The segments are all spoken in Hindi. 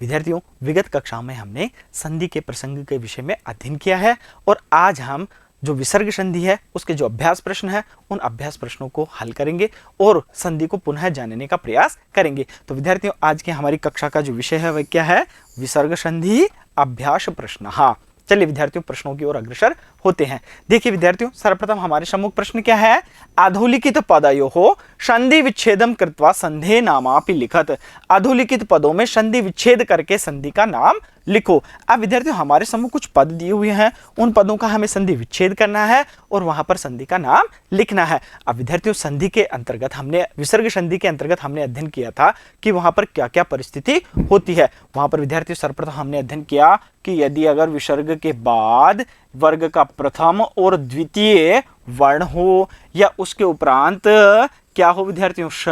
विद्यार्थियों, विगत कक्षा में हमने संधि के प्रसंग के विषय में अध्ययन किया है और आज हम जो विसर्ग संधि है उसके जो अभ्यास प्रश्न है उन अभ्यास प्रश्नों को हल करेंगे और संधि को पुनः जानने का प्रयास करेंगे। तो विद्यार्थियों, आज की हमारी कक्षा का जो विषय है वह क्या है? विसर्ग संधि अभ्यास प्रश्न। हाँ, चलिए विद्यार्थियों प्रश्नों की ओर अग्रसर होते हैं। देखिए विद्यार्थियों, सर्वप्रथम हमारे सम्मुख प्रश्न क्या है? अधोलिखित पदयोः संधि विच्छेदम कृत्वा संधे नामापि लिखत। अधोलिखित पदों में संधि विच्छेद करके संधि का नाम लिखो। अब विद्यार्थियों, हमारे सम्मुख कुछ पद दिए हुए हैं, उन पदों का हमें संधि विच्छेद करना है और वहां पर संधि का नाम लिखना है। अब विद्यार्थियों, संधि के अंतर्गत हमने विसर्ग संधि के अंतर्गत हमने अध्ययन किया था कि वहां पर क्या क्या परिस्थिति होती है। वहां पर विद्यार्थियों सर्वप्रथम हमने अध्ययन किया कि यदि अगर विसर्ग के बाद वर्ग का प्रथम और द्वितीय वर्ण हो या उसके उपरांत क्या हो विद्यार्थियों? श,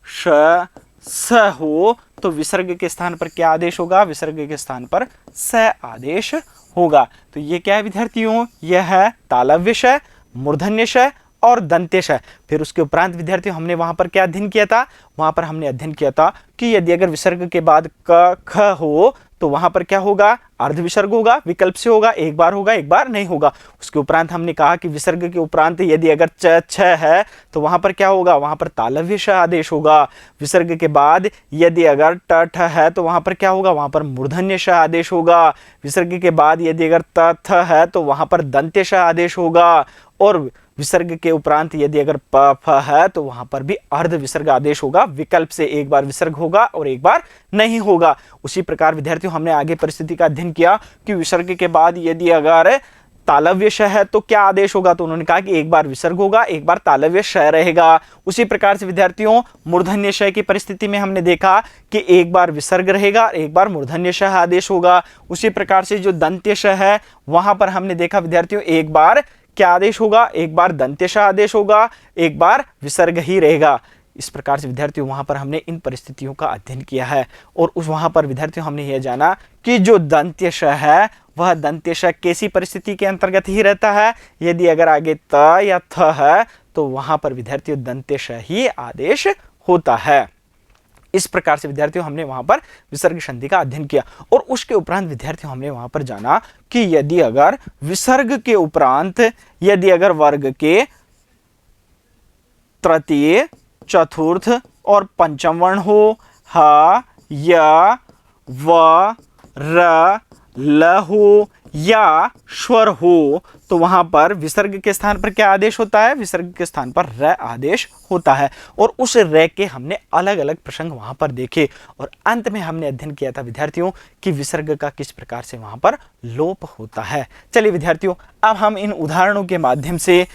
श, स हो तो विसर्ग के स्थान पर क्या आदेश होगा? विसर्ग के स्थान पर स आदेश होगा। तो ये क्या है विद्यार्थियों? यह है तालव्य श, मूर्धन्य श और दंत्य श। फिर उसके उपरांत विद्यार्थियों हमने वहां पर क्या अध्ययन किया था? वहां पर हमने अध्ययन किया था कि यदि अगर विसर्ग के बाद क, ख हो तो वहां पर क्या होगा? अर्ध विसर्ग होगा, विकल्प से होगा, एक बार होगा, एक बार नहीं होगा। उसके उपरांत हमने कहा कि विसर्ग के उपरांत यदि अगर च, छ है तो वहां पर क्या होगा? वहां पर तालव्य श आदेश होगा। विसर्ग के बाद यदि अगर ट, ठ है तो वहां पर क्या होगा? वहां पर मूर्धन्य श आदेश होगा। विसर्ग के बाद यदि अगर त, थ है तो वहां पर दंत्य श आदेश होगा और विसर्ग के उपरांत यदि अगर प, फ है तो वहां पर भी अर्ध विसर्ग आदेश होगा। विकल्प से एक बार विसर्ग होगा और एक बार नहीं होगा। उसी प्रकार विद्यार्थियों हमने आगे परिस्थिति का अध्ययन किया कि विसर्ग के बाद यदि अगर तालव्य श है तो क्या आदेश होगा? तो उन्होंने कहा कि एक बार विसर्ग होगा, एक बार तालव्य श रहेगा। उसी प्रकार से विद्यार्थियों मूर्धन्य श की परिस्थिति में हमने देखा कि एक बार विसर्ग रहेगा, एक बार मूर्धन्य श आदेश होगा। उसी प्रकार से जो दंत्य श है वहां पर हमने देखा विद्यार्थियों एक बार क्या आदेश होगा? एक बार दंत्य श आदेश होगा, एक बार विसर्ग ही रहेगा। इस प्रकार से विद्यार्थियों वहां पर हमने इन परिस्थितियों का अध्ययन किया है और उस वहां पर विद्यार्थियों हमने यह जाना कि जो दंत्य श है वह दंत्य श कैसी परिस्थिति के अंतर्गत ही रहता है? यदि अगर आगे त या थ है तो वहां पर विद्यार्थियों दंत्य श ही आदेश होता है। इस प्रकार से विद्यार्थियों हमने वहां पर विसर्ग संधि का अध्ययन किया और उसके उपरांत विद्यार्थियों हमने वहां पर जाना कि यदि अगर विसर्ग के उपरांत यदि अगर वर्ग के तृतीय, चतुर्थ और पंचम वर्ण हो, ह, य, व, र, ल हो या स्वर हो तो वहां पर विसर्ग के स्थान पर क्या आदेश होता है? विसर्ग के स्थान पर र आदेश होता है और उस र के हमने अलग अलग प्रसंग वहां पर देखे और अंत में हमने अध्ययन किया था विद्यार्थियों कि विसर्ग का किस प्रकार से वहां पर लोप होता है। चलिए विद्यार्थियों, अब हम इन उदाहरणों के माध्यम से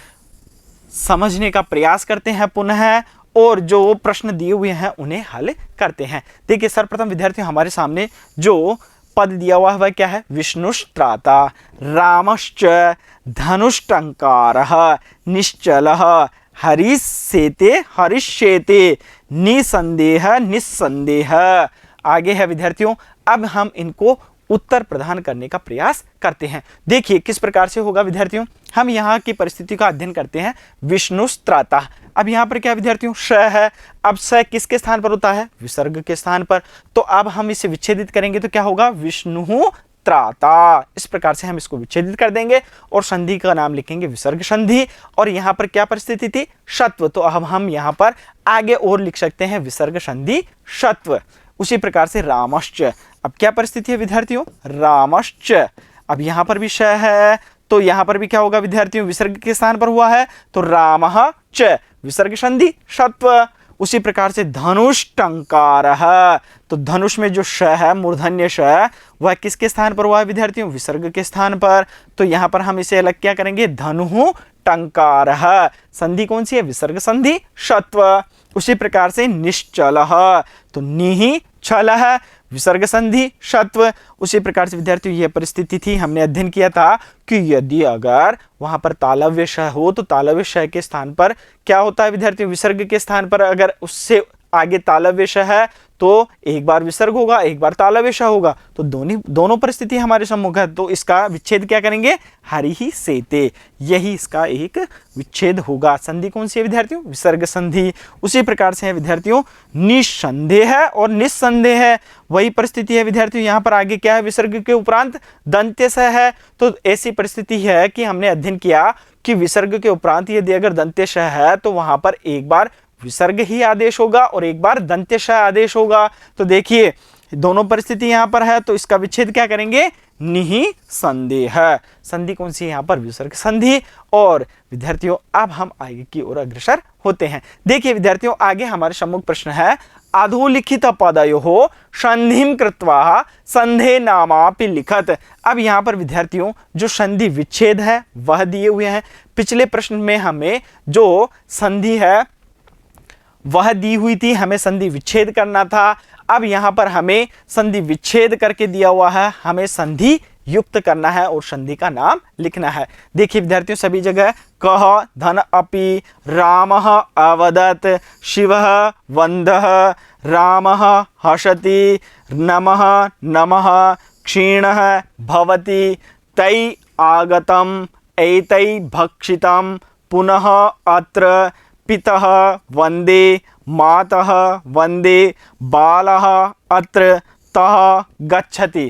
समझने का प्रयास करते हैं पुनः और जो प्रश्न दिए हुए हैं उन्हें हल करते हैं। देखिए सर्वप्रथम विद्यार्थियों हमारे सामने जो पद दिया हुआ है वह क्या है? विष्णुस्त्राता, रामश्च, धनुष्टंकारः, निश्चलः, हरिष्येते, हरिष्येते, निसंदेह, निस्संदेह। आगे है विद्यार्थियों, अब हम इनको उत्तर प्रदान करने का प्रयास करते हैं। देखिए किस प्रकार से होगा विद्यार्थियों। हम यहाँ की परिस्थिति का अध्ययन करते हैं। विष्णुस्त्राता, अब यहाँ पर क्या विद्यार्थियों? श है। अब स किसके स्थान पर होता है? विसर्ग के स्थान पर। तो अब हम इसे विच्छेदित करेंगे तो क्या होगा? विष्णु त्राता। इस प्रकार से हम इसको विच्छेदित कर देंगे और संधि का नाम लिखेंगे विसर्ग संधि। और यहाँ पर क्या परिस्थिति थी? षत्व। तो अब हम यहाँ पर आगे और लिख सकते हैं विसर्ग संधि षत्व। उसी प्रकार से रामश्च, अब क्या परिस्थिति है विद्यार्थियों? रामश्च। अब यहाँ पर भी श है तो यहाँ पर भी क्या होगा विद्यार्थियों? विसर्ग के स्थान पर हुआ है तो रामः च, विसर्ग संधि षत्व। उसी प्रकार से धनुष्टंकारः, तो धनुष में जो श है मूर्धन्य श वह किसके स्थान पर हुआ है विद्यार्थियों? विसर्ग के स्थान पर। तो यहाँ पर हम इसे अलग क्या करेंगे? धनु टंकारः, संधि कौन सी है? विसर्ग संधि षत्व। उसी प्रकार से निश्चलः, तो निहि छलः, विसर्ग संधि षत्व। उसी प्रकार से विद्यार्थियों यह परिस्थिति थी, हमने अध्ययन किया था कि यदि अगर वहां पर तालव्य श हो तो तालव्य श के स्थान पर क्या होता है विद्यार्थियों? विसर्ग के स्थान पर अगर उससे आगे तालव्य श है तो एक बार विसर्ग होगा, एक बार तालव्य होगा, तो दोनों परिस्थिति हमारे सम्मुख है, तो इसका विच्छेद क्या करेंगे, हरिहि सेते, यही इसका एक विच्छेद होगा। संधि कौन सी है विद्यार्थियों, विसर्ग संधि। उसी प्रकार से है विद्यार्थियों निस्संदेह और निस्संदेह है, वही परिस्थिति है विद्यार्थियों। यहाँ पर आगे क्या है, विसर्ग के उपरांत दंत्यशः है, तो ऐसी परिस्थिति है कि हमने अध्ययन किया कि विसर्ग के उपरांत यदि अगर दंत्यशः है तो वहां पर एक बार विसर्ग ही आदेश होगा और एक बार दंत्यशः आदेश होगा। तो देखिए दोनों परिस्थिति यहाँ पर है, तो इसका विच्छेद क्या करेंगे, निःसंदेह। संधि कौन सी है यहाँ पर, विसर्ग संधि। और विद्यार्थियों अब हम आगे की ओर अग्रसर होते हैं। देखिए विद्यार्थियों आगे हमारे सम्मुख प्रश्न है, अधोलिखित पदयोः संधिं कृत्वा संधे नामापि लिखत। अब यहाँ पर विद्यार्थियों जो संधि विच्छेद है वह दिए हुए हैं। पिछले प्रश्न में हमें जो संधि है वह दी हुई थी, हमें संधि विच्छेद करना था। अब यहाँ पर हमें संधि विच्छेद करके दिया हुआ है, हमें संधि युक्त करना है और संधि का नाम लिखना है। देखिए विद्यार्थियों सभी जगह कह धन अपि रामः अवदत् शिवः वन्दः रामः हसति नमः नमः क्षीणः भवति तै आगतम् एतै भक्षितं पुनः अत्र पितः वन्दे मातः वन्दे बालः अत्र तः गच्छति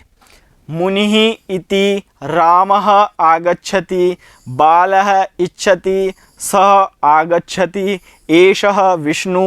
मुनिः इति रामः आगच्छति बालः इच्छति सः आगच्छति एषः विष्णु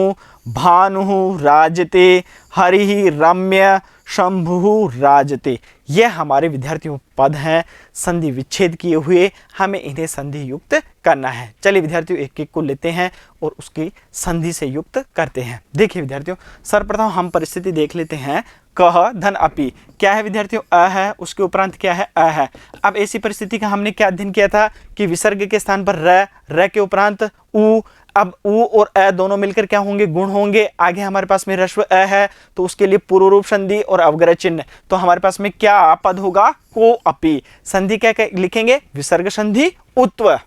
भानुः राजते हरिः रम्य शंभुः राजते। यह हमारे विद्यार्थियों पद हैं संधि विच्छेद किए हुए, हमें इन्हें संधि युक्त करना है। चलिए विद्यार्थियों एक एक को लेते हैं और उसकी संधि से युक्त करते हैं। देखिए विद्यार्थियों सर्वप्रथम हम परिस्थिति देख लेते हैं, कह धन अपि क्या है विद्यार्थियों, अ है, उसके उपरांत क्या है, अ है। अब ऐसी परिस्थिति का हमने क्या अध्ययन किया था कि विसर्ग के स्थान पर र के उपरांत उ, अब उ और अ दोनों मिलकर क्या होंगे, गुण होंगे। आगे हमारे पास में ह्रस्व अ है तो उसके लिए पूर्व रूप संधि और अवग्रह चिन्ह, तो हमारे पास में क्या पद होगा, को अपि। संधि क्या लिखेंगे, विसर्ग संधि उत्व।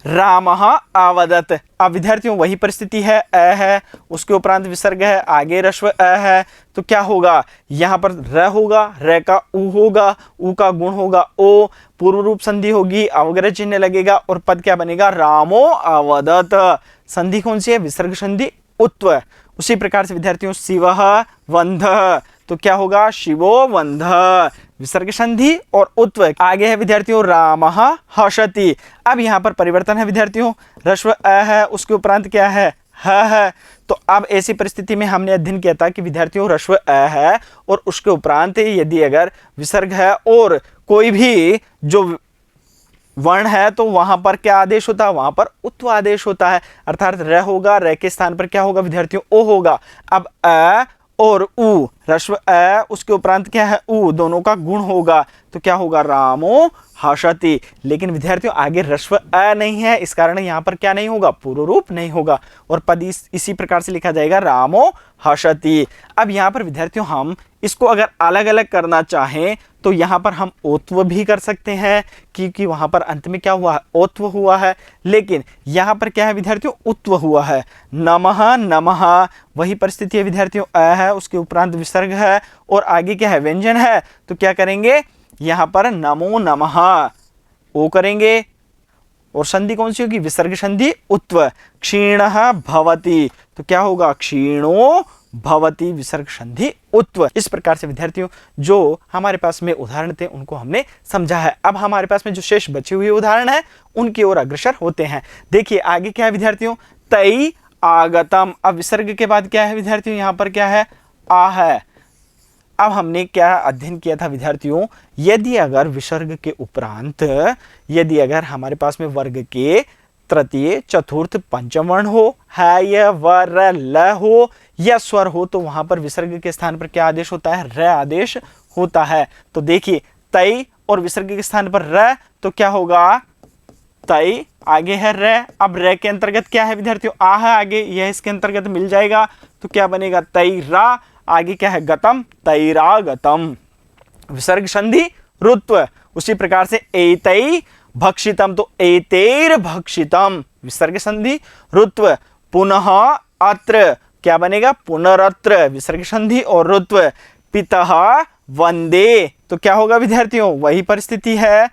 रामः अवदत्, अब विद्यार्थियों वही परिस्थिति है, अ है, उसके उपरांत विसर्ग है, आगे ह्रस्व अ है, तो क्या होगा, यहाँ पर र होगा, र का उ होगा, उ का गुण होगा ओ, पूर्व रूप संधि होगी, अवग्रह चिन्ह लगेगा और पद क्या बनेगा, रामो अवदत्। संधि कौन सी है, विसर्ग संधि उत्व। उसी प्रकार से विद्यार्थियों शिवः वन्धः, तो क्या होगा, शिवो वन्धः, विसर्ग संधि और उत्व। आगे है विद्यार्थियों रामः हसति। अब यहाँ पर परिवर्तन है विद्यार्थियों, ह्रस्व अ है, उसके उपरांत क्या है, ह है। तो अब ऐसी परिस्थिति में हमने अध्ययन किया था कि विद्यार्थियों ह्रस्व अ है और उसके उपरांत यदि अगर विसर्ग है और कोई भी जो वर्ण है तो वहां पर क्या आदेश होता है, वहां पर उत्व आदेश होता है, अर्थात र होगा, र के स्थान पर क्या होगा विद्यार्थियों, ओ होगा। अब अ और उ, ह्रस्व अ उसके उपरांत क्या है, उ, दोनों का गुण होगा, तो क्या होगा, रामो हसति। लेकिन विद्यार्थियों आगे ह्रस्व अ नहीं है, इस कारण यहाँ पर क्या नहीं होगा, पूर्व रूप नहीं होगा और पद इसी प्रकार से लिखा जाएगा, रामो हसति। अब यहाँ पर विद्यार्थियों हम इसको अगर अलग अलग करना चाहें तो यहाँ पर हम ओत्व भी कर सकते हैं, क्योंकि वहां पर अंत में क्या हुआ है, ओत्व हुआ है। लेकिन यहाँ पर क्या है विद्यार्थियों, उत्व हुआ है, नमः नमः, वही परिस्थिति है विद्यार्थियों, अ है, उसके उपरांत विसर्ग है और आगे क्या है, व्यंजन है, तो क्या करेंगे, यहाँ पर नमो नमः ओ करेंगे और संधि कौन सी होगी, विसर्ग संधि उत्व। क्षीणः भवति, तो क्या होगा, क्षीणो भवति, विसर्ग संधि उत्व। इस प्रकार से विद्यार्थियों जो हमारे पास में उदाहरण थे उनको हमने समझा है। अब हमारे पास में जो शेष बचे हुए उदाहरण है उनकी ओर अग्रसर होते हैं। देखिए आगे क्या है विद्यार्थियों, तै आगतम। अब विसर्ग के बाद क्या है विद्यार्थियों, यहाँ पर क्या है, आ है। अब हमने क्या अध्ययन किया था विद्यार्थियों, यदि अगर विसर्ग के उपरांत यदि अगर हमारे पास में वर्ग के तृतीय चतुर्थ पंचम वर्ण हो, है य व र ल हो या स्वर हो, तो वहां पर विसर्ग के स्थान पर क्या आदेश होता है, र आदेश होता है। तो देखिए तै और विसर्ग के स्थान पर र, तो क्या होगा, तै आगे है र। अब र के अंतर्गत क्या है विद्यार्थियों, आ है आगे, यह इसके अंतर्गत मिल जाएगा, तो क्या बनेगा, तैरा। आगे क्या है, गतम, तैरागतम, विसर्ग संधि रुत्व। उसी प्रकार से एतै भक्षितम, तो एतैर भक्षितम, विसर्ग संधि रुत्व। पुनः अत्र क्या बनेगा, पुनरत्र विसर्ग संधि और रुत्व, पितः वंदे, तो क्या होगा विद्यार्थियों, वही परिस्थिति है,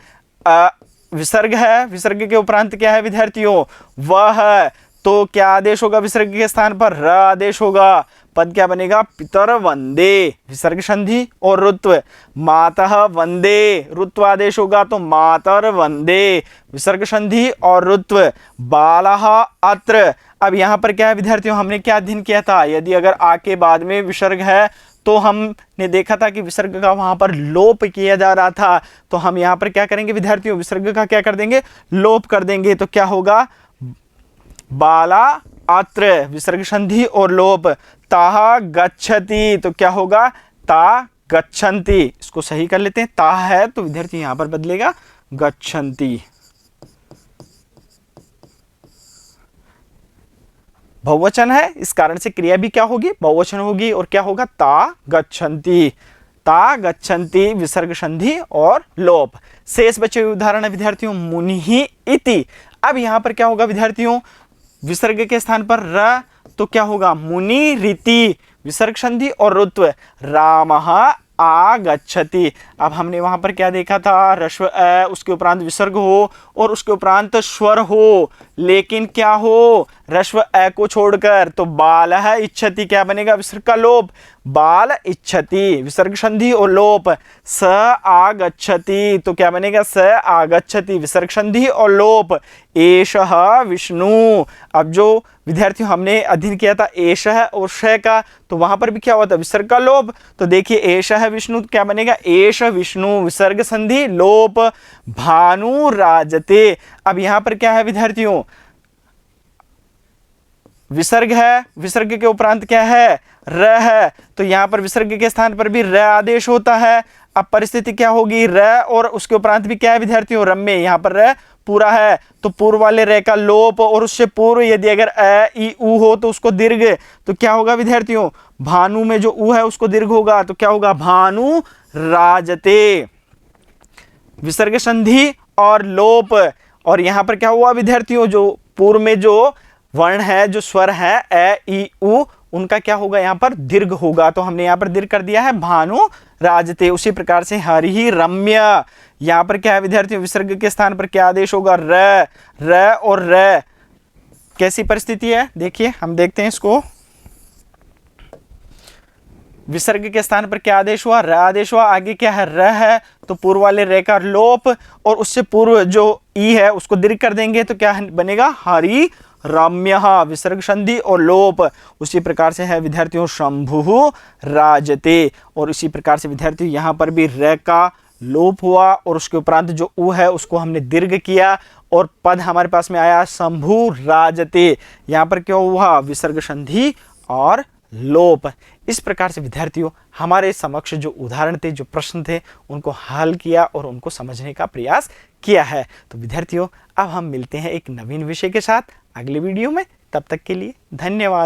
विसर्ग है, विसर्ग के उपरांत क्या है विद्यार्थियों, वह, तो क्या आदेश होगा विसर्ग के स्थान पर, र आदेश होगा, पद क्या बनेगा, पितर वंदे, विसर्ग संधि और रुत्व, मातः वंदे, रुत्व आदेश होगा तो मातर वंदे, विसर्ग संधि और रुत्व, बालः अत्र। अब यहाँ पर क्या है विद्यार्थियों, हमने क्या अध्ययन किया था, यदि अगर आ के बाद में विसर्ग है तो हमने देखा था कि विसर्ग का वहां पर लोप किया जा रहा था, तो हम यहाँ पर क्या करेंगे विद्यार्थियों, विसर्ग का क्या कर देंगे, लोप कर देंगे, तो क्या होगा, बाला अत्र, विसर्ग संधि और लोप, ताह गच्छति, तो क्या होगा, ता गच्छन्ति, इसको सही कर लेते हैं, ताह है तो विद्यार्थी यहां पर बदलेगा गच्छन्ति, बहुवचन है, इस कारण से क्रिया भी क्या होगी, बहुवचन होगी, और क्या होगा, ता गच्छन्ति, ता गच्छन्ति, विसर्ग संधि और लोप। शेष बचे हुए उदाहरण है विद्यार्थियों, मुनिहि इति। अब यहां पर क्या होगा विद्यार्थियों, विसर्ग के स्थान पर र, तो क्या होगा, मुनि रीति, विसर्ग संधि और रुत्व, रामः आगच्छति। अब हमने वहां पर क्या देखा था, रस्व अ, उसके उपरांत विसर्ग हो और उसके उपरांत स्वर हो, लेकिन क्या हो, रस्व अ को छोड़कर, तो बालः इच्छति क्या बनेगा, विसर्ग का लोप, बाल इच्छति, विसर्ग संधि और लोप, स आगच्छति, तो क्या बनेगा, स आगच्छति, विसर्ग संधि और लोप, एषः विष्णु। अब जो विद्यार्थियों हमने अध्ययन किया था एषः और श का, तो वहां पर भी क्या हुआ था, विसर्ग का लोप, तो देखिए एषः विष्णु क्या बनेगा, एष विष्णु, विसर्ग संधि लोप, भानु राजते। अब यहां पर क्या है विद्यार्थियों, विसर्ग है, विसर्ग के उपरांत क्या है, र है, तो यहां पर विसर्ग के स्थान पर भी र आदेश होता है। अब परिस्थिति क्या होगी, र और उसके उपरांत भी क्या है विद्यार्थियों, रम्य, यहां पर र पूरा है तो पूर्व वाले रे का लोप, और उससे पूर्व यदि अगर अ ई उ हो तो उसको दीर्घ, तो क्या होगा विद्यार्थियों, भानु में जो उ है उसको दीर्घ होगा, तो क्या होगा, भानु राजते, विसर्ग संधि और लोप। और यहां पर क्या हुआ विद्यार्थियों, जो पूर्व में जो वर्ण है, जो स्वर है अ ई उ, उनका क्या होगा, यहाँ पर दीर्घ होगा, तो हमने यहाँ पर दीर्घ कर दिया है, भानु राजते। उसी प्रकार से हरिहि रम्य, यहाँ पर क्या है विद्यार्थियों, विसर्ग के स्थान पर क्या आदेश होगा, र, र और र। कैसी परिस्थिति है, देखिए हम देखते हैं इसको, विसर्ग के स्थान पर क्या आदेश हुआ, र आदेश हुआ, आगे क्या है, र है, तो पूर्व वाले रे का लोप, और उससे पूर्व जो ई है उसको दीर्घ कर देंगे, तो क्या बनेगा, हरि रम्य, विसर्ग संधि और लोप। उसी प्रकार से है विद्यार्थियों, शंभु राजते, और इसी प्रकार से विद्यार्थियों यहाँ पर भी र का लोप हुआ, और उसके उपरांत जो उ है उसको हमने दीर्घ किया, और पद हमारे पास में आया शंभु राजते। यहाँ पर क्या हुआ, विसर्ग संधि और लोप। इस प्रकार से विद्यार्थियों हमारे समक्ष जो उदाहरण थे, जो प्रश्न थे, उनको हल किया और उनको समझने का प्रयास किया है। तो विद्यार्थियों अब हम मिलते हैं एक नवीन विषय के साथ अगले वीडियो में, तब तक के लिए धन्यवाद।